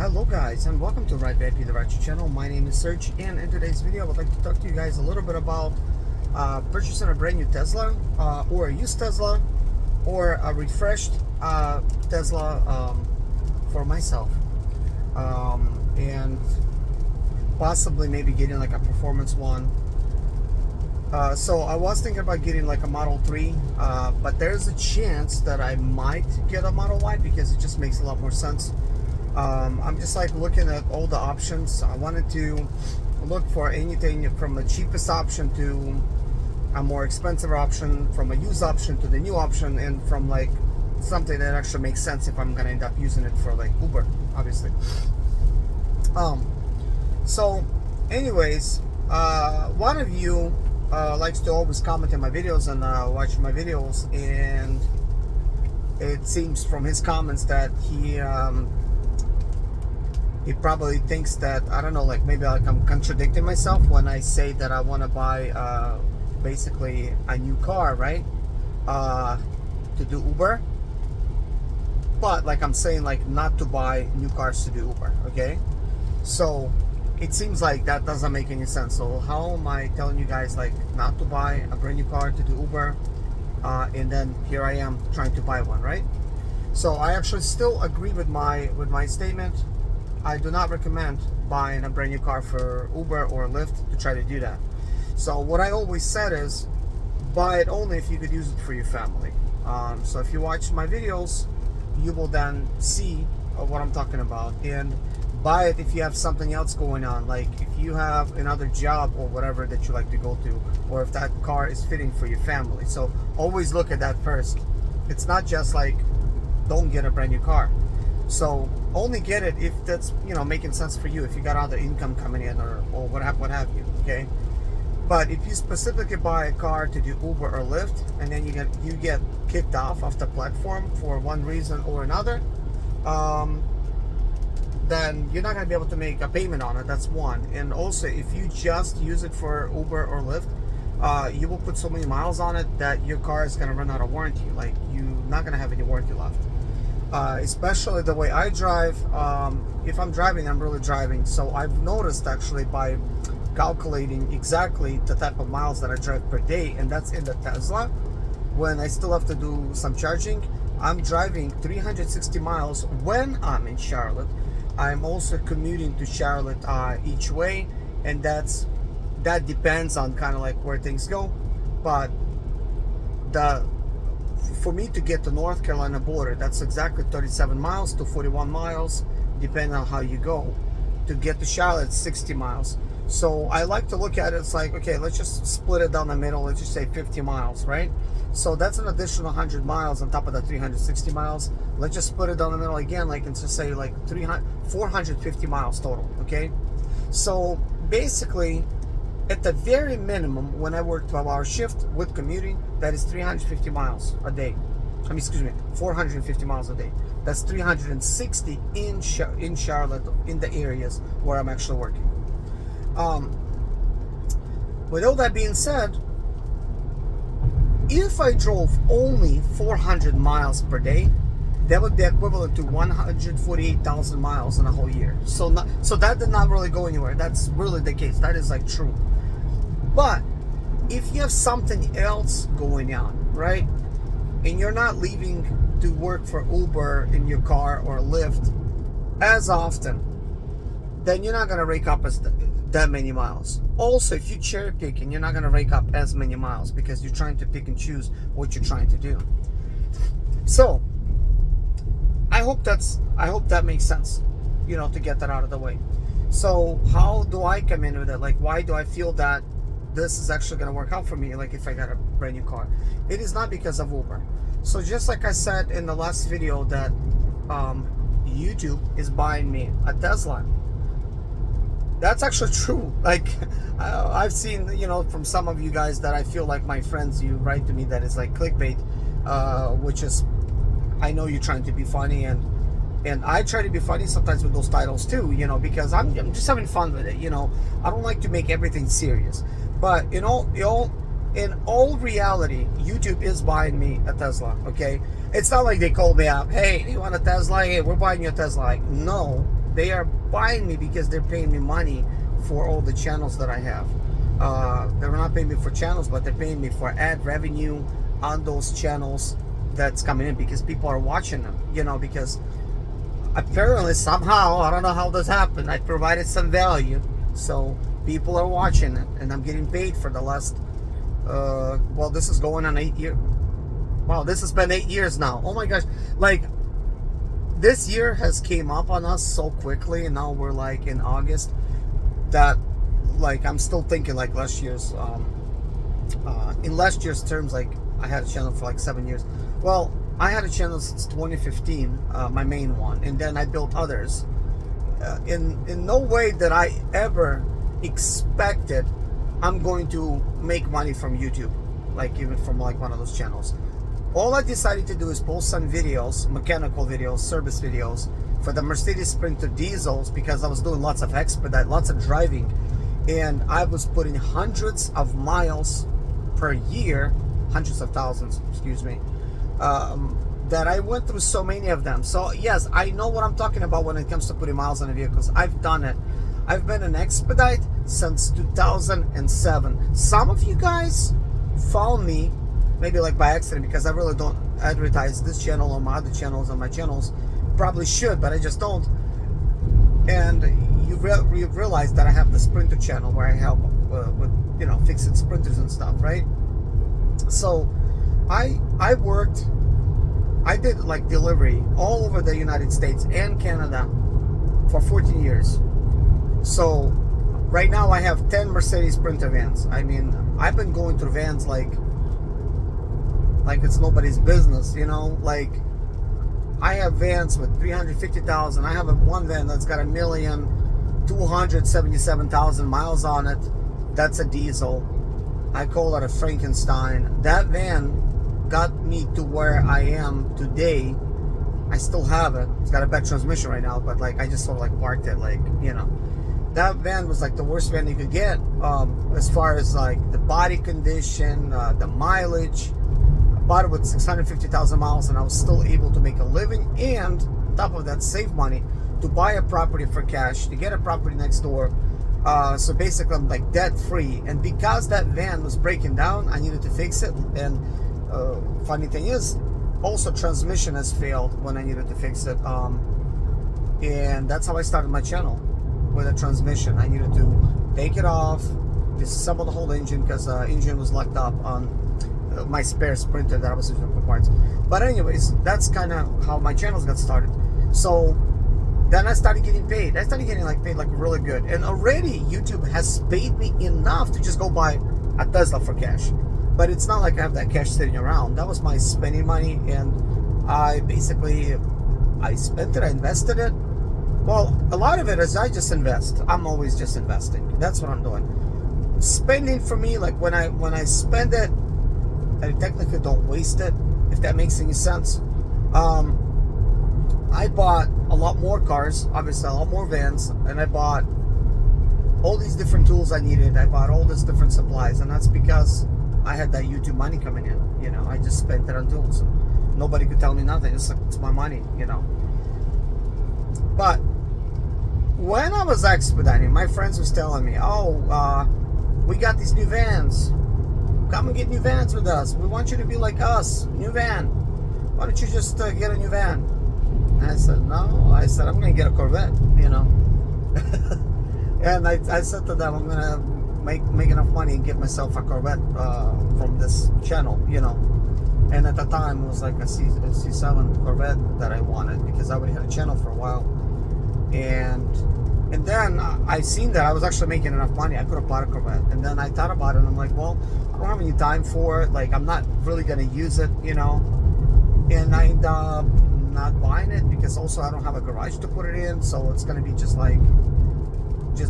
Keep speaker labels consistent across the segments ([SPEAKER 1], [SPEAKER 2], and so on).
[SPEAKER 1] Hello guys, and welcome to Ride VIP, the Ratchet channel. My name is Serge, and in today's video I would like to talk to you guys a little bit about purchasing a brand new Tesla, or a used Tesla, or a refreshed Tesla for myself, and possibly maybe getting like a performance one. So I was thinking about getting like a Model 3, but there's a chance that I might get a Model Y because it just makes a lot more sense. I'm just like looking at all the options. I wanted to look for anything from the cheapest option to a more expensive option, from a used option to the new option, and from like something that actually makes sense if I'm gonna end up using it for like Uber, obviously. So anyways, one of you likes to always comment in my videos and watch my videos, and it seems from his comments that he probably thinks that, I don't know, like maybe like I'm contradicting myself when I say that I want to buy basically a new car, right? To do Uber. But like I'm saying, like not to buy new cars to do Uber, okay? So it seems like that doesn't make any sense. So how am I telling you guys like not to buy a brand new car to do Uber, and then here I am trying to buy one, right? So I actually still agree with my statement. I do not recommend buying a brand new car for Uber or Lyft to try to do that. So what I always said is buy it only if you could use it for your family. So if you watch my videos, you will then see what I'm talking about, and buy it if you have something else going on, like if you have another job or whatever that you like to go to, or if that car is fitting for your family. So always look at that first. It's not just like don't get a brand new car. So only get it if that's, you know, making sense for you, if you got other income coming in or what have you, okay? But if you specifically buy a car to do Uber or Lyft, and then you get kicked off the platform for one reason or another, then you're not going to be able to make a payment on it. That's one. And also, if you just use it for Uber or Lyft, you will put so many miles on it that your car is going to run out of warranty. Like, you're not going to have any warranty left. Especially the way I drive. If I'm driving, I'm really driving. So I've noticed actually by calculating exactly the type of miles that I drive per day, and that's in the Tesla, when I still have to do some charging, I'm driving 360 miles when I'm in Charlotte. I'm also commuting to Charlotte each way, and that depends on kind of like where things go. But for me to get to North Carolina border, that's exactly 37 miles to 41 miles, depending on how you go. To get to Charlotte, 60 miles. So I like to look at it, it's like, okay, let's just split it down the middle. Let's just say 50 miles, right? So that's an additional 100 miles on top of the 360 miles. Let's just split it down the middle again, like, and just say like 450 miles total, okay? So basically, at the very minimum, when I work 12-hour shift with commuting, that is 350 miles a day. 450 miles a day. That's 360 in Charlotte, in the areas where I'm actually working. With all that being said, if I drove only 400 miles per day, that would be equivalent to 148,000 miles in a whole year. So that did not really go anywhere. That's really the case. That is like true. But if you have something else going on, right, and you're not leaving to work for Uber in your car or Lyft as often, then you're not going to rake up that many miles. Also, if you cherry pick, and you're not going to rake up as many miles because you're trying to pick and choose what you're trying to do. So I hope that makes sense, you know, to get that out of the way. So how do I come in with it? Like, why do I feel that this is actually going to work out for me, like if I got a brand new car? It is not because of Uber. So just like I said in the last video, that YouTube is buying me a Tesla. That's actually true. Like, I've seen, you know, from some of you guys that I feel like my friends, you write to me that is like clickbait, which is, I know you're trying to be funny, and I try to be funny sometimes with those titles too, you know, because I'm just having fun with it, you know. I don't like to make everything serious. But in all reality, YouTube is buying me a Tesla, okay? It's not like they called me up, hey, you want a Tesla? Hey, we're buying you a Tesla. Like, no. They are buying me because they're paying me money for all the channels that I have. They're not paying me for channels, but they're paying me for ad revenue on those channels that's coming in because people are watching them, because apparently somehow, I don't know how this happened, I provided some value, so people are watching it, and I'm getting paid for the last well, this is going on 8 years. Wow, this has been 8 years now. Oh my gosh, like this year has came up on us so quickly, and now we're like in August, that like I'm still thinking like last year's in last year's terms, like I had a channel for like 7 years. Well, I had a channel since 2015, my main one, and then I built others. In no way that I ever expected I'm going to make money from YouTube, like even from like one of those channels. All I decided to do is post some videos, mechanical videos, service videos for the Mercedes Sprinter diesels, because I was doing lots of expedite, lots of driving, and I was putting hundreds of miles per year, hundreds of thousands, excuse me, that I went through so many of them. So yes, I know what I'm talking about when it comes to putting miles on the vehicles. I've done it. I've been an expedite since 2007. Some of you guys found me maybe like by accident, because I really don't advertise this channel on my other channels, on my channels. Probably should, but I just don't. And you realize that I have the Sprinter channel where I help with fixing Sprinters and stuff, right? So I did like delivery all over the United States and Canada for 14 years. So right now I have 10 Mercedes Sprinter vans. I mean, I've been going through vans like it's nobody's business, like I have vans with 350,000. I have one van that's got 1,277,000 miles on it. That's a diesel. I call it a Frankenstein. That van got me to where I am today. I still have it. It's got a bad transmission right now, but like I just sort of like parked it, that van was like the worst van you could get, as far as like the body condition, the mileage. I bought it with 650,000 miles, and I was still able to make a living, and on top of that, save money to buy a property for cash, to get a property next door. So basically I'm like debt free. And because that van was breaking down, I needed to fix it. And funny thing is, also transmission has failed when I needed to fix it, and that's how I started my channel, with a transmission. I needed to take it off, disassemble the whole engine, because the engine was locked up on my spare Sprinter that I was using for parts. But anyways, that's kind of how my channels got started. So then I started getting paid. I started getting paid really good, and already YouTube has paid me enough to just go buy a Tesla for cash. But it's not like I have that cash sitting around. That was my spending money, and I spent it, I invested it. Well, a lot of it is I just invest. I'm always just investing. That's what I'm doing. Spending for me, like when I spend it, I technically don't waste it, if that makes any sense. I bought a lot more cars, obviously a lot more vans, and I bought all these different tools I needed. I bought all these different supplies, and that's because I had that YouTube money coming in. I just spent it on tools. Nobody could tell me nothing. It's my money, But when I was expediting, my friends was telling me, we got these new vans. Come and get new vans with us. We want you to be like us. New van. Why don't you just get a new van? And I said, no. I said, I'm going to get a Corvette, And I said to them, I'm going to make enough money and get myself a Corvette from this channel, And at the time, it was like a C7 Corvette that I wanted, because I already had a channel for a while. And then I seen that I was actually making enough money. I could have bought a Corvette. And then I thought about it, and I'm like, well, I don't have any time for it. Like, I'm not really going to use it, And I end up not buying it, because also I don't have a garage to put it in. So it's going to be just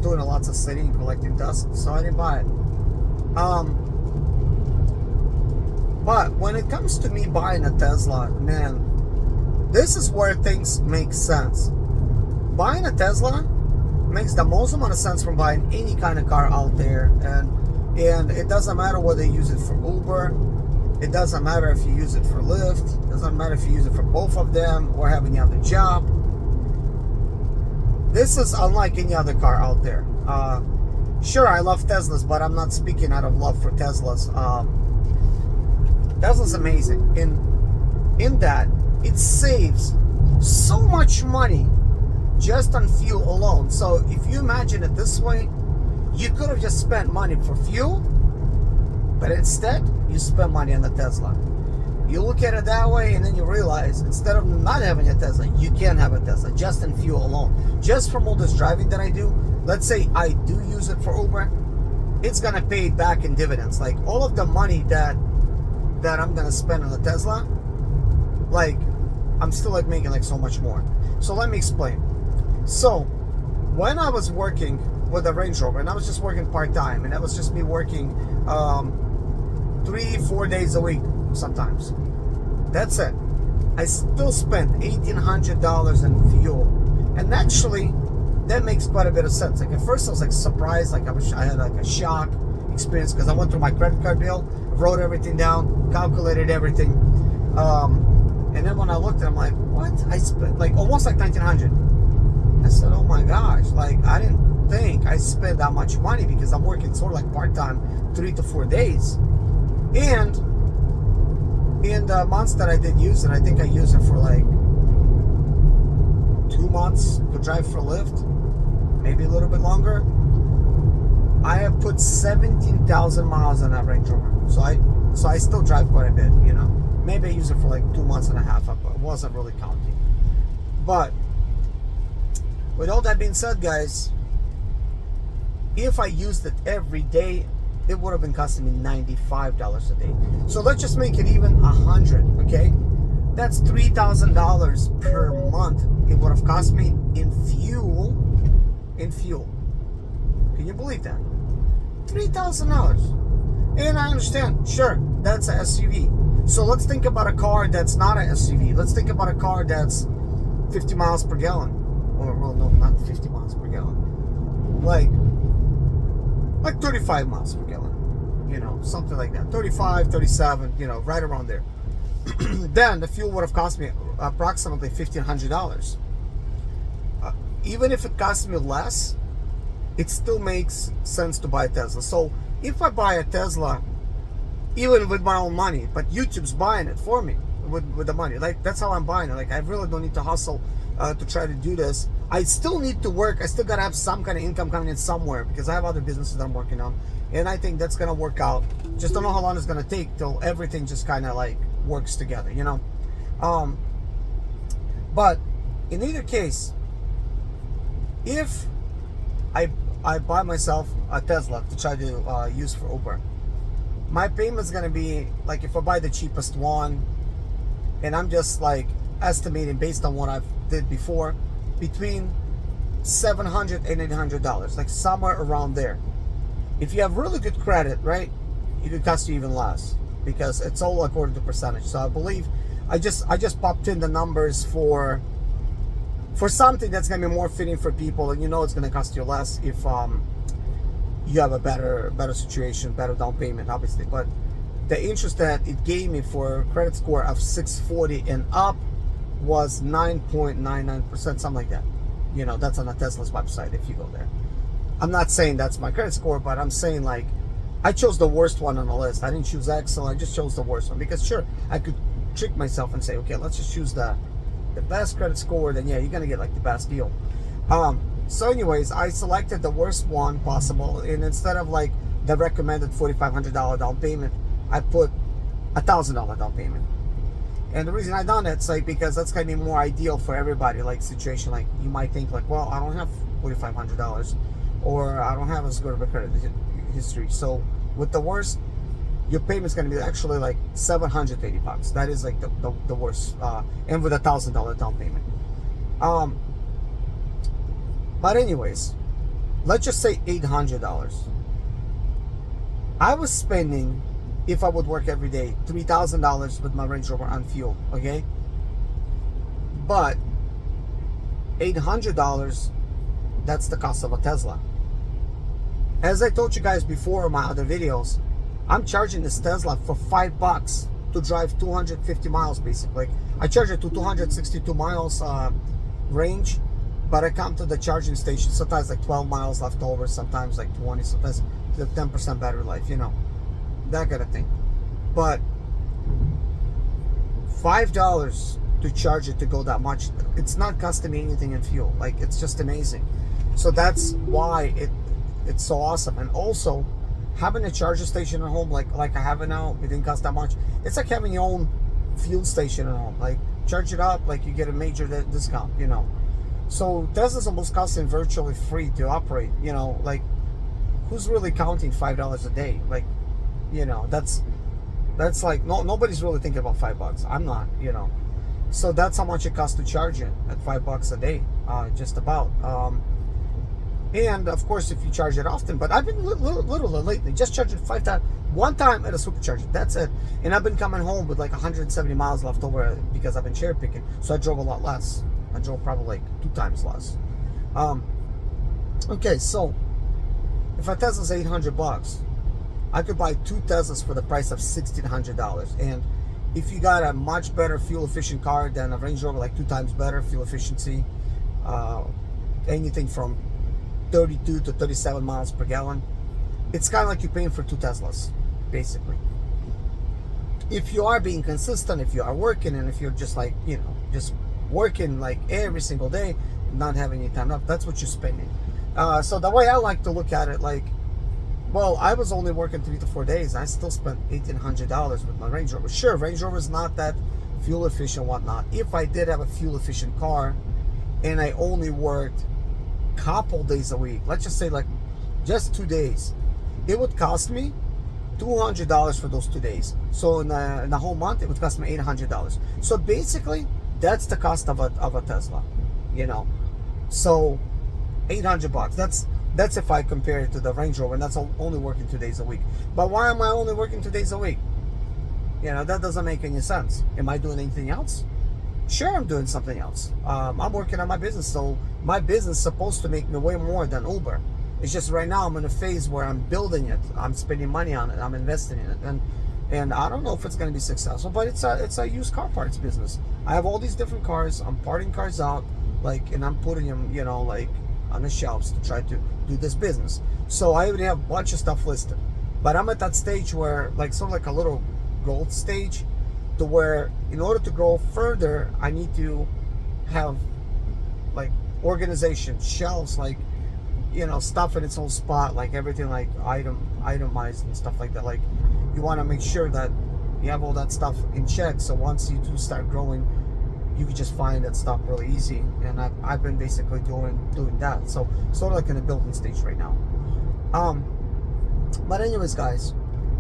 [SPEAKER 1] doing lots of sitting and collecting dust. So I didn't buy it. But when it comes to me buying a Tesla, man, this is where things make sense. Buying a Tesla makes the most amount of sense from buying any kind of car out there, and it doesn't matter whether you use it for Uber, it doesn't matter if you use it for Lyft, it doesn't matter if you use it for both of them or have any other job. This is unlike any other car out there. Sure, I love Teslas, but I'm not speaking out of love for Teslas. Tesla's amazing in that it saves so much money just on fuel alone. So if you imagine it this way, you could have just spent money for fuel, but instead you spend money on the Tesla. You look at it that way, and then you realize instead of not having a Tesla, you can have a Tesla just in fuel alone. Just from all this driving that I do, let's say I do use it for Uber, it's gonna pay back in dividends. Like all of the money that I'm gonna spend on a Tesla, like I'm still like making like so much more. So let me explain. So when I was working with a Range Rover, and I was just working part-time, and that was just me working 3-4 days a week sometimes. That's it. I still spent $1,800 in fuel, and actually that makes quite a bit of sense. Like at first I was like surprised, like I had like a shock experience because I went through my credit card bill, wrote everything down, calculated everything, and then when I looked at it, I'm like, what? I spent like almost like $1,900. I said, oh my gosh, like I didn't think I spent that much money because I'm working sort of like part-time 3 to 4 days. And in the months that I did use it, I think I used it for like 2 months to drive for Lyft, maybe a little bit longer. I have put 17,000 miles on that Range Rover. So I still drive quite a bit, you know. Maybe I used it for like 2 months and a half, but I wasn't really counting. But with all that being said, guys, if I used it every day, it would have been costing me $95 a day. So let's just make it even $100, okay? That's $3,000 per month. It would have cost me in fuel. Can you believe that? $3,000. And I understand, sure, that's an SUV. So let's think about a car that's not an SUV. Let's think about a car that's 50 miles per gallon. Or, well, no, not 50 miles per gallon. Like 35 miles per gallon, you know, something like that. 35, 37, you know, right around there. Then the fuel would have cost me approximately $1,500. Even if it costs me less, it still makes sense to buy a Tesla. So if I buy a Tesla, even with my own money, but YouTube's buying it for me with the money, like that's how I'm buying it. Like I really don't need to hustle to try to do this. I still need to work. I still gotta have some kind of income coming in somewhere because I have other businesses that I'm working on, and I think that's gonna work out. Just don't know how long it's gonna take till everything just kind of like works together, you know. But in either case, if I buy myself a Tesla to try to use for Uber, my payment's gonna be like, if I buy the cheapest one, and I'm just like estimating based on what I've did before, between $700 and $800, like somewhere around there. If you have really good credit, right, it could cost you even less because it's all according to percentage. So I believe I just popped in the numbers for something that's gonna be more fitting for people, and you know it's gonna cost you less if you have a better situation, better down payment, obviously. But the interest that it gave me for a credit score of 640 and up was 9.99%, something like that. You know, that's on a Tesla's website if you go there. I'm not saying that's my credit score, but I'm saying like I chose the worst one on the list. I didn't choose excellent, I just chose the worst one because sure, I could trick myself and say, okay, let's just choose the best credit score, then yeah, you're gonna get like the best deal. So anyways, I selected the worst one possible, and instead of like the recommended $4,500 down payment, I put $1,000 down payment. And the reason I done it's like because that's gonna be more ideal for everybody. Like situation, like you might think like, well, I don't have $4,500, or I don't have as good of a credit history. So with the worst, your payment's gonna be actually like $780. That is like the worst, and with $1,000 down payment. But anyways, let's just say $800. I was spending, if I would work every day, $3,000 with my Range Rover on fuel, okay? But $800, that's the cost of a Tesla. As I told you guys before in my other videos, I'm charging this Tesla for $5 to drive 250 miles basically. I charge it to 262 miles range, but I come to the charging station, sometimes like 12 miles left over, sometimes like 20, sometimes the 10% battery life, you know, that kind of thing. But $5 to charge it to go that much, it's not costing me anything in fuel. Like, it's just amazing. So that's why it's so awesome. And also, having a charger station at home, like I have it now, it didn't cost that much. It's like having your own fuel station at home. Like, charge it up, like you get a major discount, you know. So Tesla's almost costing virtually free to operate, you know. Like, who's really counting $5 a day? Like, you know, that's like, nobody's really thinking about $5. I'm not, you know. So that's how much it costs to charge it at $5 a day, just about. And of course, if you charge it often, but I've been literally lately just charging 5 times, one time at a supercharger. That's it. And I've been coming home with like 170 miles left over because I've been cherry picking. So I drove a lot less. I drove probably like 2 times less. Okay, so if a Tesla's $800, I could buy 2 Teslas for the price of $1,600. And if you got a much better fuel efficient car than a Range Rover, like 2 times better fuel efficiency, anything from 32 to 37 miles per gallon, it's kind of like you're paying for 2 Teslas, basically. If you are being consistent, if you are working, and if you're just like, you know, just working like every single day, not having any time off, that's what you're spending. So the way I like to look at it, like, well, I was only working 3 to 4 days. I still spent $1,800 with my Range Rover. Sure, Range Rover is not that fuel efficient, whatnot. If I did have a fuel efficient car and I only worked couple days a week, let's just say like just 2 days, it would cost me $200 for those 2 days. So in the whole month, it would cost me $800. So basically, that's the cost of a Tesla, you know. So $800. That's if I compare it to the Range Rover, and that's only working 2 days a week. But why am I only working 2 days a week? You know, that doesn't make any sense. Am I doing anything else? Sure, I'm doing something else. I'm working on my business, so my business is supposed to make me way more than Uber. It's just right now I'm in a phase where I'm building it. I'm spending money on it. I'm investing in it, and I don't know if it's going to be successful. But it's a used car parts business. I have all these different cars. I'm parting cars out, like, and I'm putting them, you know, like on the shelves to try to do this business. So I already have a bunch of stuff listed, but I'm at that stage where, like, sort of like a little growth stage, to where in order to grow further, I need to have like organization, shelves, like, you know, stuff in its own spot, like everything like itemized and stuff like that. Like, you want to make sure that you have all that stuff in check, so once you do start growing, you can just find that stuff really easy. And I've been basically doing that. So sort of like in a building stage right now. But anyways, guys,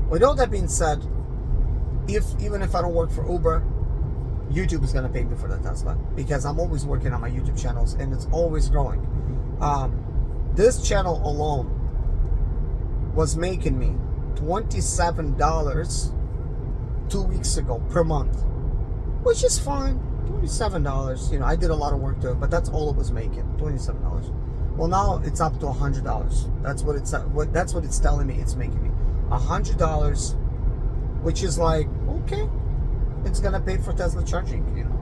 [SPEAKER 1] with all that being said, even if I don't work for Uber, YouTube is going to pay me for the Tesla, because I'm always working on my YouTube channels and it's always growing. This channel alone was making me $27 2 weeks ago per month, which is fine. $27, you know, I did a lot of work to it, but that's all it was making, $27. Well, now it's up to $100. That's what it's telling me it's making me, $100. Which is like, okay, it's gonna pay for Tesla charging, you know,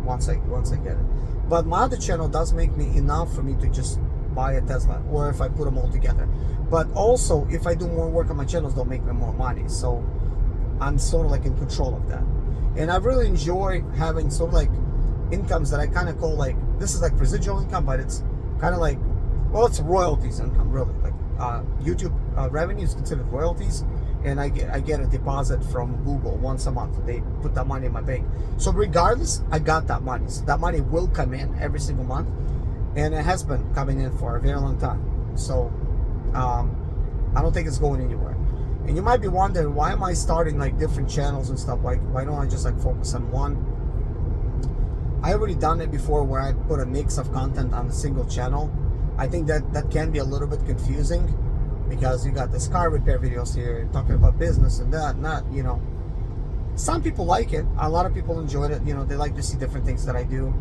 [SPEAKER 1] once I get it. But my other channel does make me enough for me to just buy a Tesla, or if I put them all together. But also, if I do more work on my channels, they'll make me more money. So I'm sort of like in control of that. And I really enjoy having sort of like incomes that I kind of call, like, this is like residual income, but it's kind of like, well, it's royalties income, really. Like YouTube revenue is considered royalties. And I get a deposit from Google once a month. They put that money in my bank. So regardless, I got that money. So that money will come in every single month. And it has been coming in for a very long time. So I don't think it's going anywhere. And you might be wondering, why am I starting like different channels and stuff? Why don't I just like focus on one? I already done it before, where I put a mix of content on a single channel. I think that can be a little bit confusing, because you got this car repair videos here talking about business and that, you know. Some people like it. A lot of people enjoyed it. You know, they like to see different things that I do.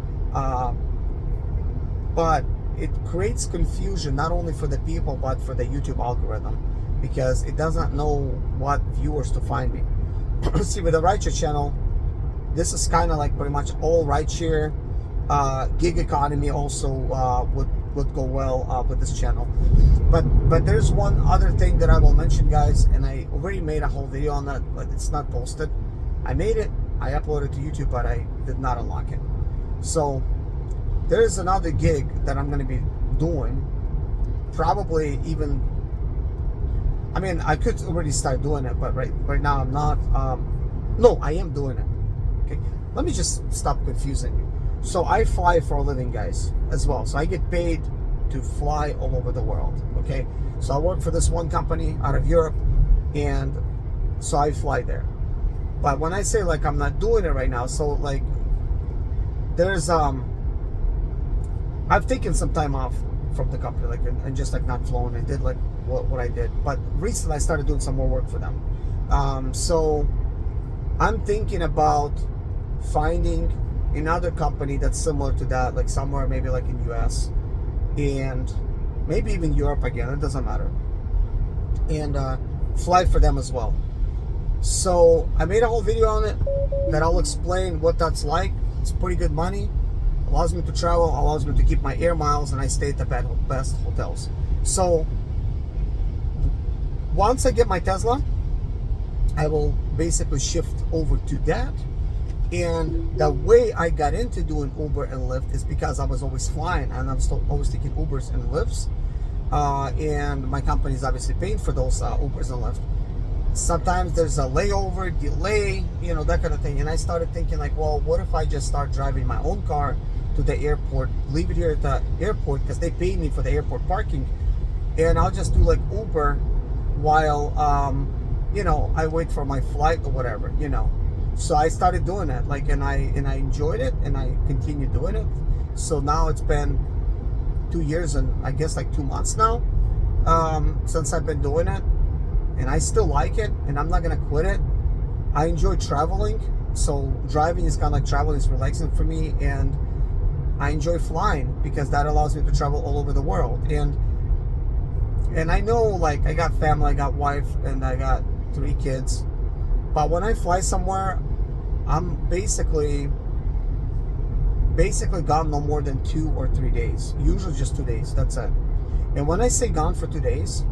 [SPEAKER 1] But it creates confusion, not only for the people, but for the YouTube algorithm, because it does not know what viewers to find me. See, with the rideshare channel, this is kind of like pretty much all rideshare, Gig economy also would go well with this channel. But there's one other thing that I will mention, guys, and I already made a whole video on that, but it's not posted. I made it, I uploaded it to YouTube, but I did not unlock it. So there's another gig that I'm going to be doing, probably even, I mean, I could already start doing it, but right now I'm not. No, I am doing it. Okay, let me just stop confusing you. So I fly for a living, guys, as well. So I get paid to fly all over the world. Okay, so I work for this one company out of Europe, and so I fly there. But when I say like I'm not doing it right now, so like there's I've taken some time off from the company, like, and just like not flown and did like what I did. But recently I started doing some more work for them. So I'm thinking about finding another company that's similar to that, like somewhere maybe like in US and maybe even Europe again, it doesn't matter, and fly for them as well. So I made a whole video on it that I'll explain what that's like. It's pretty good money, allows me to travel, allows me to keep my air miles, and I stay at the best hotels. So once I get my Tesla, I will basically shift over to that. And the way I got into doing Uber and Lyft is because I was always flying, and I'm still always taking Ubers and Lyfts, and my company is obviously paying for those Ubers and Lyft. Sometimes there's a layover, delay, you know, that kind of thing. And I started thinking like, well, what if I just start driving my own car to the airport, leave it here at the airport because they pay me for the airport parking, and I'll just do like Uber while you know, I wait for my flight or whatever, you know. So I started doing that, like, and I enjoyed it, and I continue doing it. So now it's been 2 years and I guess like 2 months now since I've been doing it, and I still like it, and I'm not gonna quit it. I enjoy traveling, so driving is kind of like traveling, is relaxing for me, and I enjoy flying because that allows me to travel all over the world. And I know, like, I got family, I got wife, and I got 3 kids, but when I fly somewhere, I'm basically gone no more than 2 or 3 days, usually just 2 days, that's it. And when I say gone for 2 days,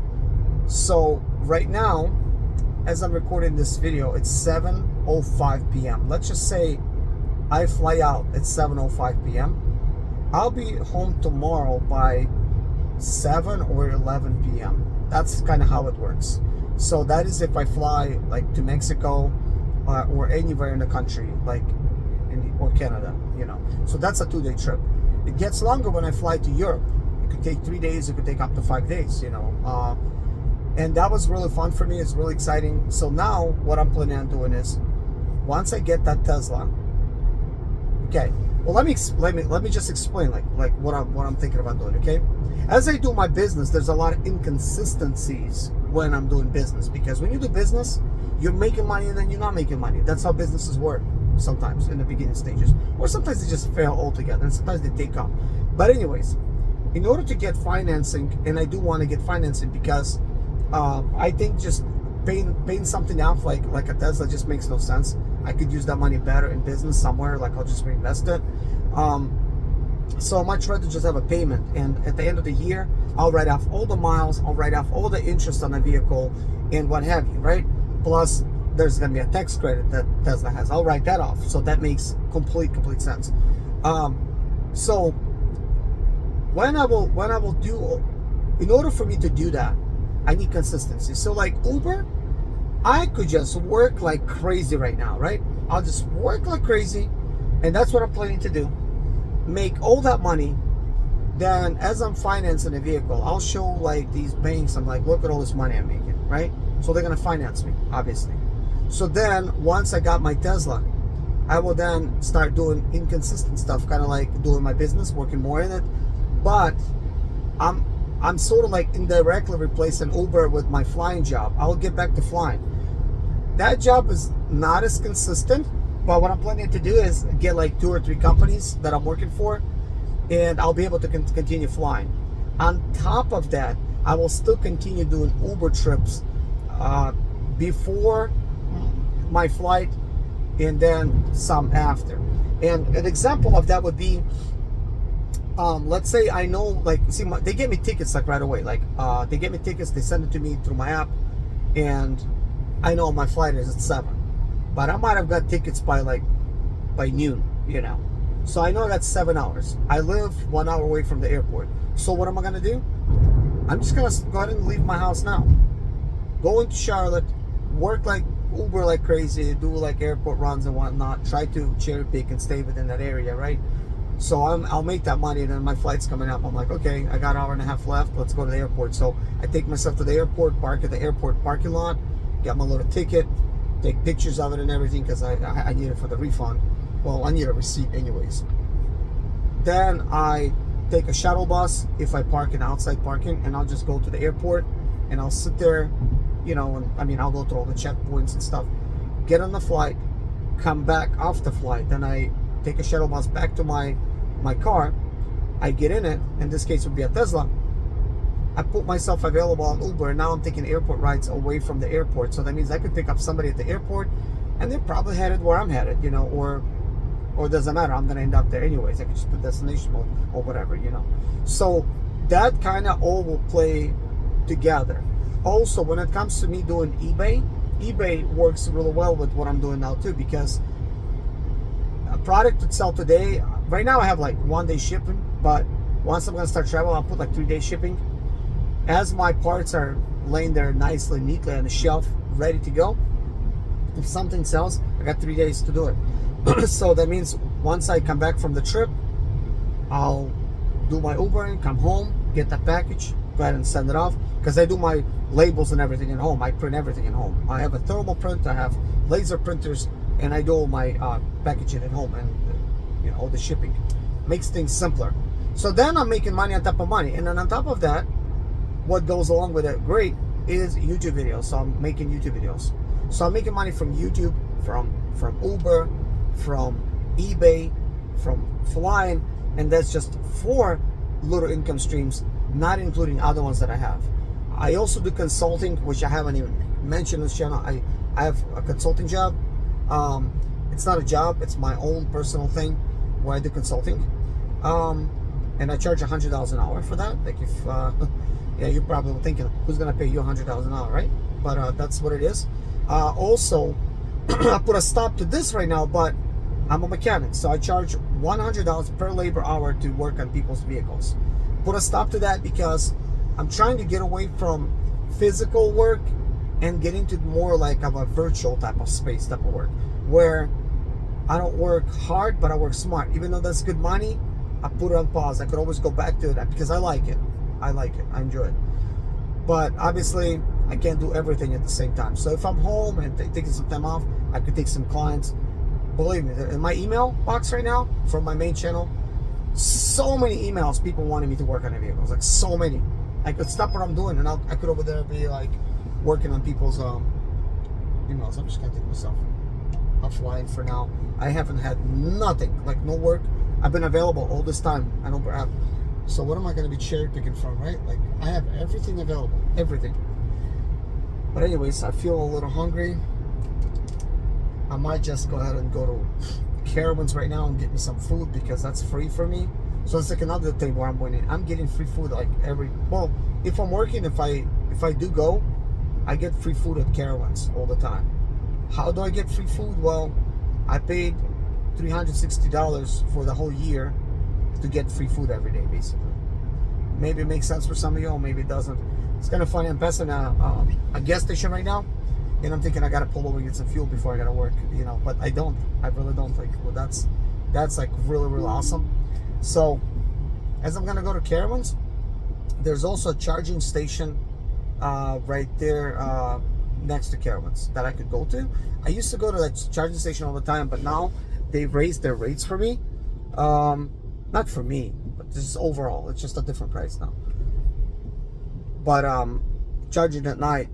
[SPEAKER 1] so right now, as I'm recording this video, it's 7:05 p.m. Let's just say I fly out at 7:05 p.m. I'll be home tomorrow by 7 or 11 p.m. That's kind of how it works. So that is if I fly like to Mexico or anywhere in the country, like or Canada, you know. So that's a 2-day trip. It gets longer when I fly to Europe. It could take 3 days, it could take up to 5 days, you know. And that was really fun for me. It's really exciting. So now what I'm planning on doing is, once I get that Tesla, okay, well, let me just explain like what I'm thinking about doing. Okay, as I do my business, there's a lot of inconsistencies when I'm doing business, because when you do business, you're making money and then you're not making money. That's how businesses work sometimes in the beginning stages, or sometimes they just fail altogether, and sometimes they take off. But anyways, in order to get financing, and I do want to get financing because I think just paying something off like a Tesla just makes no sense. I could use that money better in business somewhere, like I'll just reinvest it. So I'd much rather just have a payment, and at the end of the year, I'll write off all the miles, I'll write off all the interest on the vehicle and what have you, right? Plus, there's gonna be a tax credit that Tesla has. I'll write that off. So that makes complete sense. So when I will do, in order for me to do that, I need consistency. So like Uber, I could just work like crazy right now, right? I'll just work like crazy, and that's what I'm planning to do. Make all that money. Then as I'm financing a vehicle, I'll show like these banks, I'm like, look at all this money I'm making, right? So they're gonna finance me, obviously. So then once I got my Tesla, I will then start doing inconsistent stuff, kind of like doing my business, working more in it. But I'm sort of like indirectly replacing Uber with my flying job. I'll get back to flying. That job is not as consistent, but what I'm planning to do is get like 2 or 3 companies that I'm working for, and I'll be able to continue flying. On top of that, I will still continue doing Uber trips before my flight, and then some after. And an example of that would be, let's say I know, like, see, they get me tickets like right away. Like, they get me tickets, they send it to me through my app, and I know my flight is at 7, but I might have got tickets by noon, you know. So I know that's 7 hours. I live 1 hour away from the airport. So what am I gonna do? I'm just gonna go ahead and leave my house now. Go into Charlotte, work like Uber like crazy, do like airport runs and whatnot. Try to cherry pick and stay within that area, right? So I'll make that money, and then my flight's coming up. I'm like, okay, I got an hour and a half left. Let's go to the airport. So I take myself to the airport, park at the airport parking lot, get my little ticket, take pictures of it and everything because I need it for the refund. Well, I need a receipt anyways. Then I take a shuttle bus if I park in outside parking, and I'll just go to the airport and I'll sit there, you know, and I mean, I'll go through all the checkpoints and stuff, get on the flight, come back off the flight, then I take a shuttle bus back to my car. I get in it. In this case, it would be a Tesla. I put myself available on Uber, and now I'm taking airport rides away from the airport. So that means I could pick up somebody at the airport, and they're probably headed where I'm headed, you know, or it doesn't matter. I'm gonna end up there anyways. I could just put destination mode or whatever, you know. So that kind of all will play together. Also, when it comes to me doing eBay works really well with what I'm doing now too, because a product to sell today, right now I have like 1 day shipping, but once I'm gonna start traveling, I'll put like 3 day shipping. As my parts are laying there nicely, neatly on the shelf, ready to go, if something sells, I got 3 days to do it. So that means once I come back from the trip, I'll do my Ubering, come home, get that package, go ahead and send it off, because I do my labels and everything at home. I print everything at home. I have a thermal print, I have laser printers, and I do all my packaging at home, and you know, all the shipping makes things simpler. So then I'm making money on top of money, and then on top of that, what goes along with it great is YouTube videos. So I'm making YouTube videos. So I'm making money from YouTube, from Uber, from eBay, from flying, and that's just 4 little income streams, not including other ones that I have. I also do consulting, which I haven't even mentioned on this channel. I have a consulting job. It's not a job, it's my own personal thing where I do consulting. And I charge $100 an hour for that. Like, if yeah, you're probably thinking, who's gonna pay you $100 an hour, right? But that's what it is. Also, I put a stop to this right now, but I'm a mechanic, so I charge $100 per labor hour to work on people's vehicles. Put a stop to that because I'm trying to get away from physical work and get into more like of a virtual type of space, type of work, where I don't work hard, but I work smart. Even though that's good money, I put it on pause. I could always go back to it because I like it. I enjoy it. But obviously, I can't do everything at the same time. So if I'm home and taking some time off, I could take some clients. Believe me, in my email box right now from my main channel, so many emails, people wanting me to work on their vehicles, like so many. I could stop what I'm doing and I could over there be like working on people's emails. I'm just gonna take myself offline for now. I haven't had nothing, like no work. I've been available all this time on Uber app. So what am I gonna be cherry picking from, right? Like, I have everything available, everything. But anyways, I feel a little hungry. I might just go ahead and go to Carowinds right now and get me some food because that's free for me. So it's like another thing where I'm getting free food like well, if I'm working, if I do go, I get free food at Carowinds all the time. How do I get free food? Well, I paid $360 for the whole year to get free food every day, basically. Maybe it makes sense for some of you, or maybe it doesn't. It's kind of funny. I'm passing a gas station right now, and I'm thinking I gotta pull over and get some fuel before I gotta work, you know. But I don't. I really don't. Like, well, that's like really, really awesome. So, as I'm gonna go to Carowinds, there's also a charging station right there next to Carowinds that I could go to. I used to go to that charging station all the time, but now they've raised their rates for me. Not for me, but this is overall. It's just a different price now. But charging at night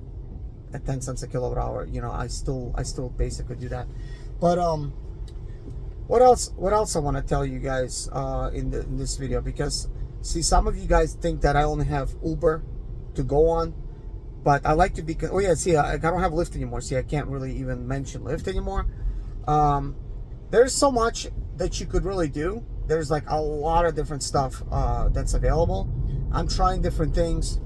[SPEAKER 1] at 10 cents a kilowatt hour, you know, I still basically do that. But what else I want to tell you guys in this video, because see, some of you guys think that I only have Uber to go on, but I like to be, oh yeah, see, I don't have Lyft anymore. See, I can't really even mention Lyft anymore. There's so much that you could really do. There's like a lot of different stuff that's available. I'm trying different things.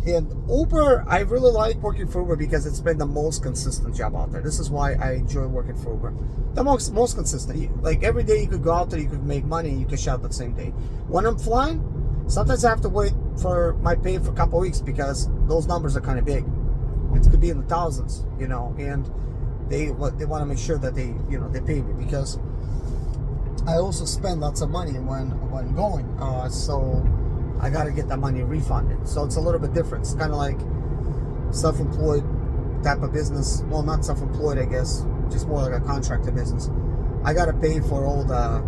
[SPEAKER 1] And Uber, I really like working for Uber because it's been the most consistent job out there. This is why I enjoy working for Uber. The most consistent. Like every day you could go out there, you could make money, and you could shop the same day. When I'm flying, sometimes I have to wait for my pay for a couple of weeks because those numbers are kind of big. It could be in the thousands, you know, and they want to make sure that they pay me, because I also spend lots of money when going. So I got to get that money refunded. So it's a little bit different. It's kind of like self-employed type of business. Well, not self-employed, I guess, just more like a contractor business. I got to pay for all the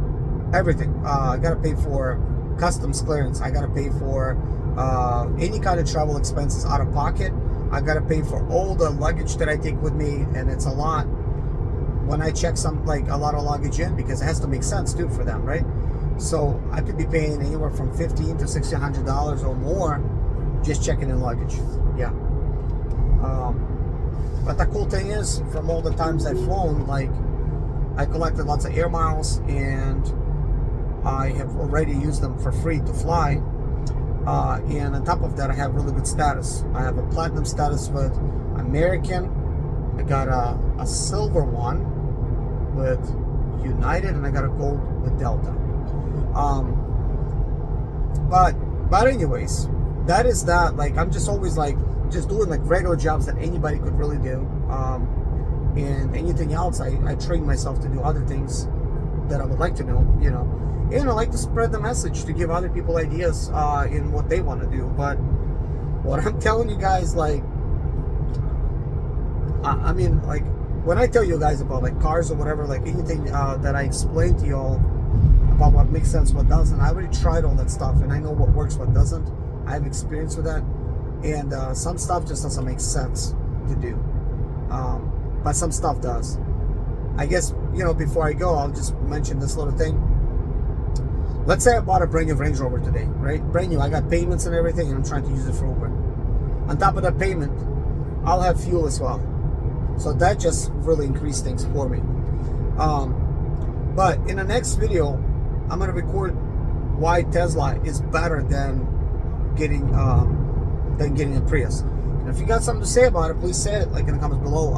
[SPEAKER 1] everything. I got to pay for customs clearance. I got to pay for any kind of travel expenses out of pocket. I got to pay for all the luggage that I take with me, and it's a lot when I check a lot of luggage in, because it has to make sense too for them, right? So I could be paying anywhere from $1,500 to $1,600 or more just checking in luggage. Yeah. But the cool thing is, from all the times I've flown, like I collected lots of air miles, and I have already used them for free to fly. And on top of that, I have really good status. I have a platinum status with American. I got a silver one with United, and I got a gold with Delta. But anyways, that is that. Like, I'm just always like just doing like regular jobs that anybody could really do. And anything else, I train myself to do other things that I would like to know, you know. And I like to spread the message to give other people ideas in what they want to do. But what I'm telling you guys, like, I mean, like, when I tell you guys about like cars or whatever, like anything that I explain to y'all about what makes sense, what doesn't, I already tried all that stuff, and I know what works, what doesn't. I have experience with that, and some stuff just doesn't make sense to do, but some stuff does. I guess, you know, before I go, I'll just mention this little thing. Let's say I bought a brand new Range Rover today, right? Brand new. I got payments and everything, and I'm trying to use it for Uber. On top of that payment, I'll have fuel as well. So that just really increased things for me. But in the next video, I'm going to record why Tesla is better than getting a Prius. And if you got something to say about it, please say it like in the comments below.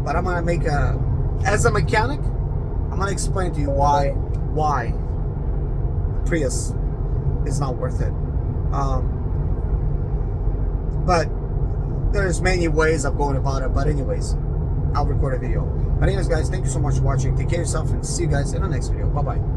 [SPEAKER 1] But I'm going to as a mechanic, I'm going to explain to you why Prius is not worth it. But there's many ways of going about it. But anyways, I'll record a video. But anyways, guys, thank you so much for watching. Take care of yourself, and see you guys in the next video. Bye-bye.